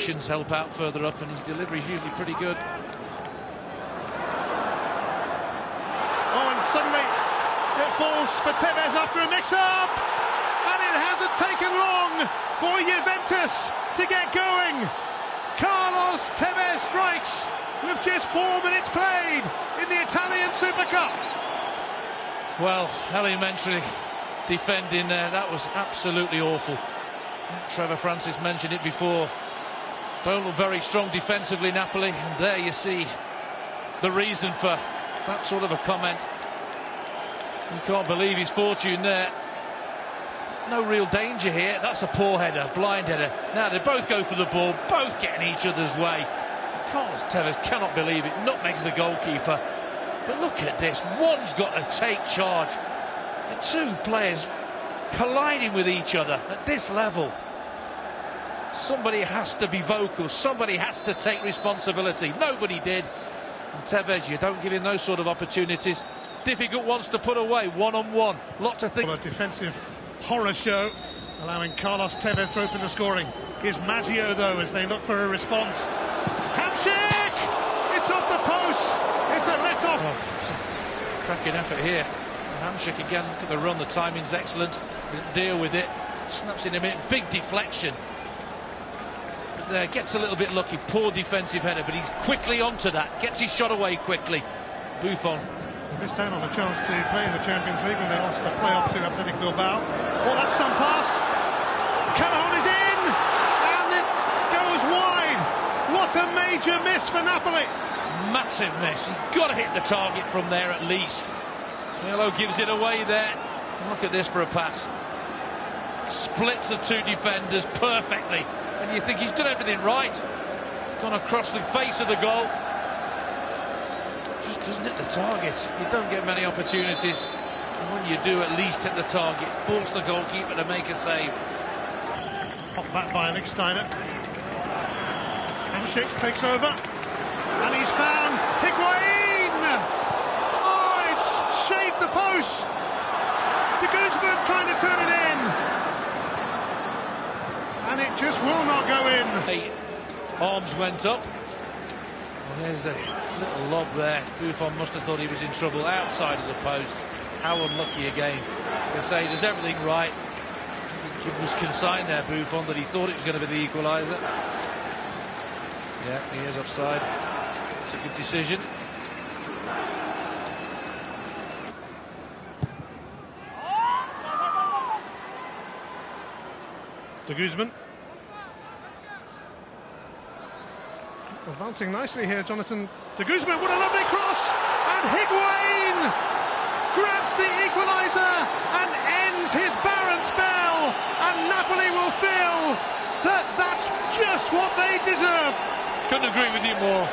conditions help out further up, and his delivery is usually pretty good. Oh, and suddenly it falls for Tevez after a mix-up, and it hasn't taken long for Juventus to get going. Carlos Tevez strikes with just 4 minutes played in the Italian Super Cup. Well, elementary defending there, that was absolutely awful. Trevor Francis mentioned it before. Don't look very strong defensively, Napoli, and there you see the reason for that sort of a comment. You can't believe his fortune there. No real danger here. That's a poor header, blind header. Now they both go for the ball, both getting each other's way. Carlos Tevez cannot believe it, nutmegs the goalkeeper. But look at this, one's got to take charge. The two players colliding with each other at this level. Somebody has to be vocal, somebody has to take responsibility. Nobody did. And Tevez, you don't give him those sort of opportunities. Difficult ones to put away, one-on-one. Lot to think. Well, a defensive horror show, allowing Carlos Tevez to open the scoring. Here's Maggio, though, as they look for a response. Handshake! It's off the post. It's a let-off. Oh, it's a cracking effort here. Handshake again. Look at the run. The timing's excellent. Doesn't deal with it. Snaps in a minute. Big deflection. There, gets a little bit lucky. Poor defensive header, but he's quickly onto that. Gets his shot away quickly. Buffon. They missed out on a chance to play in the Champions League when they lost a playoff to Athletic Bilbao. Oh, that's some pass. Callahan is in, and it goes wide. What a major miss for Napoli. Massive miss. You've got to hit the target from there at least. Melo gives it away there. Look at this for a pass. Splits the two defenders perfectly. And you think he's done everything right. Gone across the face of the goal. Just doesn't hit the target. You don't get many opportunities. And when you do, at least hit the target. Force the goalkeeper to make a save. Popped back by Lichtsteiner. Hamšík takes over. And he's found Higuain! Oh, it's shaved the post! De Guzman trying to turn it in. And it just will not go in. The arms went up. Well, there's the little lob there. Buffon must have thought he was in trouble outside of the post. How unlucky again. They say he does everything right. I think it was consigned there, Buffon, that he thought it was going to be the equaliser. Yeah, he is offside. It's a good decision. De Guzman. Advancing nicely here, Jonathan. De Guzman, what a lovely cross! And Higuain grabs the equaliser and ends his barren spell. And Napoli will feel that that's just what they deserve. Couldn't agree with you more.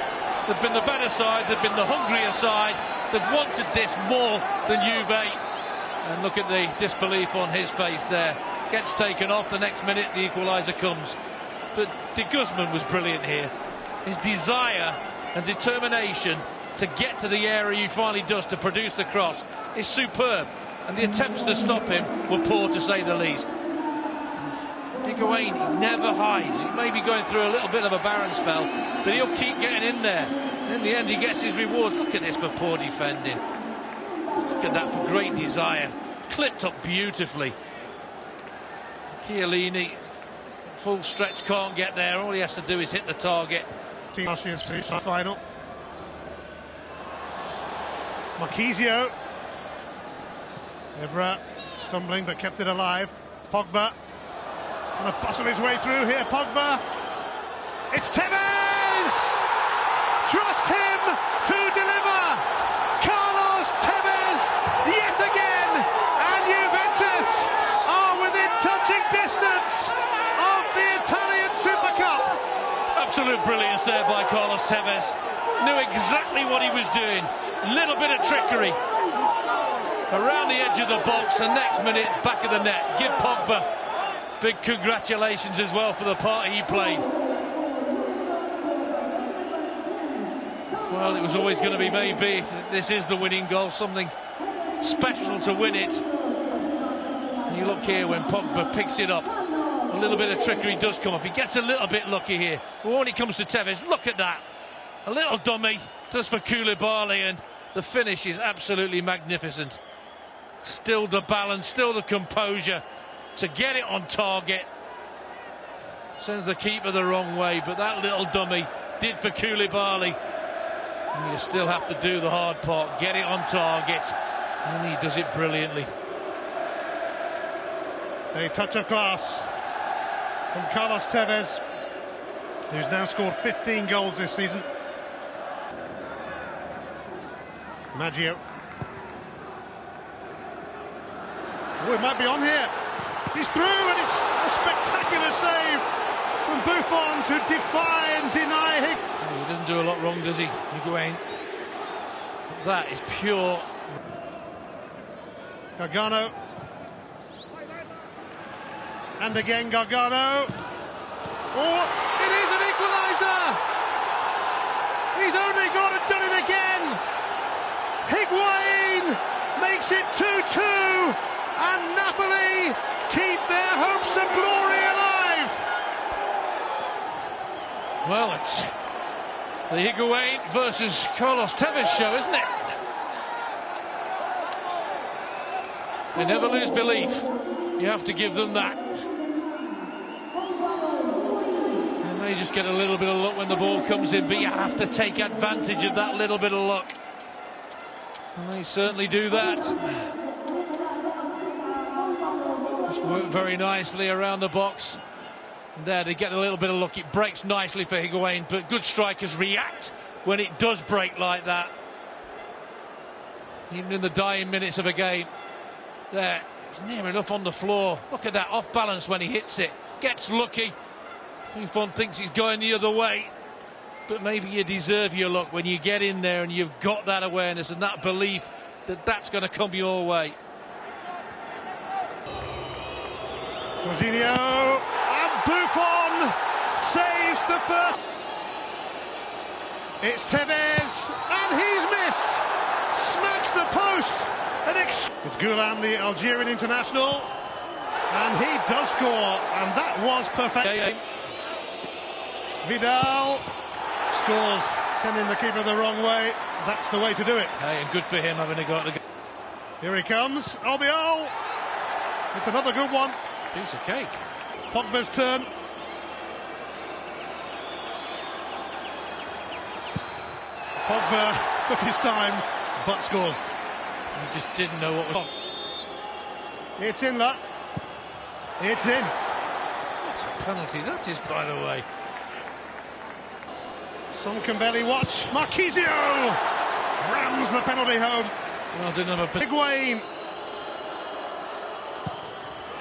They've been the better side, they've been the hungrier side. They've wanted this more than Juve. And look at the disbelief on his face there. Gets taken off, the next minute the equaliser comes. But De Guzman was brilliant here. His desire and determination to get to the area he finally does to produce the cross is superb. And the attempts to stop him were poor, to say the least. Higuain never hides. He may be going through a little bit of a barren spell, but he'll keep getting in there. In the end, he gets his rewards. Look at this for poor defending. Look at that for great desire. Clipped up beautifully. Chiellini, full stretch, can't get there. All he has to do is hit the target. Martial's final. Marchisio. Evra stumbling but kept it alive. Pogba going to bustle his way through here. Pogba. It's Tevez! Trust him to deliver. Carlos Tevez yet again, and Juventus are within touching distance of the Italian Super Cup. Absolute brilliance there by Carlos Tevez. Knew exactly what he was doing. Little bit of trickery. Around the edge of the box, the next minute, back of the net. Give Pogba big congratulations as well for the part he played. Well, it was always going to be maybe. This is the winning goal, something special to win it. And you look here when Pogba picks it up. a little bit of trickery does come off. He gets a little bit lucky here. But when it comes to Tevez, look at that. A little dummy just for Koulibaly, and the finish is absolutely magnificent. Still the balance, still the composure to get it on target. Sends the keeper the wrong way, but that little dummy did for Koulibaly. And you still have to do the hard part, get it on target, and he does it brilliantly. A touch of class from Carlos Tevez, who's now scored 15 goals this season. Maggio. Oh, it might be on here. He's through, and it's a spectacular save from Buffon to defy and deny Higuain. He doesn't do a lot wrong, does he, Higuain? That is pure. Gargano. And again Gargano. Oh, it is an equaliser! He's only gone and done it again! Higuain makes it 2-2, and Napoli keep their hopes of glory alive! Well, it's the Higuain versus Carlos Tevez show, isn't it? They never lose belief. You have to give them that. And they just get a little bit of luck when the ball comes in, but you have to take advantage of that little bit of luck. And they certainly do that. Just work very nicely around the box. And there, they get a little bit of luck. It breaks nicely for Higuain, but good strikers react when it does break like that. Even in the dying minutes of a game. There, it's near enough on the floor. Look at that, off balance when he hits it. Gets lucky. Buffon thinks he's going the other way. But maybe you deserve your luck when you get in there and you've got that awareness and that belief that that's going to come your way. Jorginho, and Buffon saves the first. It's Tevez, and he's missed. Smacks the post. It's Goulam, the Algerian international, and he does score, and that was perfect. Vidal scores, sending the keeper the wrong way. That's the way to do it. Hey, and good for him having a go at the... Here he comes, Albiol. It's another good one. Piece of cake. Pogba's turn. Pogba took his time, but scores. He just didn't know what was on. It's in, luck. It's in. It's a penalty, that is, by the way. Some can barely watch. Marquisio rams the penalty home. Well, didn't have a... Higuain.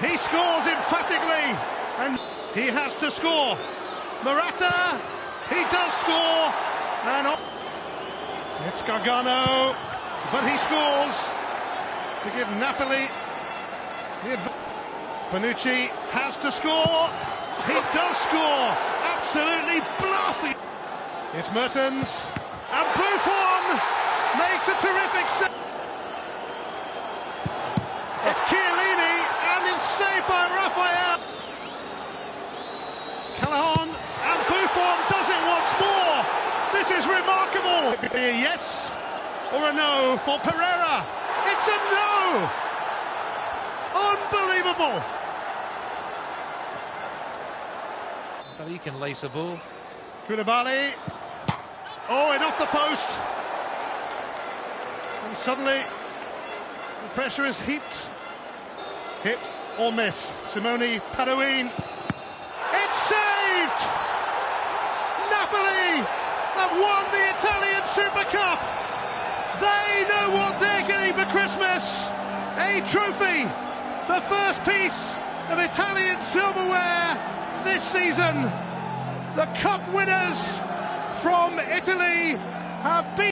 He scores emphatically, and he has to score. Morata, he does score, and it's Gargano, but he scores to give Napoli. Bonucci has to score. He does score. Absolutely blasting. It's Mertens, and Buffon makes a terrific save. It's Chiellini, and it's saved by Raphael. Callahan, and Buffon does it once more. This is remarkable. It could be a yes or a no for Pereira. It's a no. Unbelievable. Well, he can lace a ball. Koulibaly. Oh, and off the post. And suddenly the pressure is heaped. Hit or miss. Simone Paruin. It's saved! Napoli have won the Italian Super Cup. They know what they're getting for Christmas. A trophy. The first piece of Italian silverware this season. The cup winners from Italy have beaten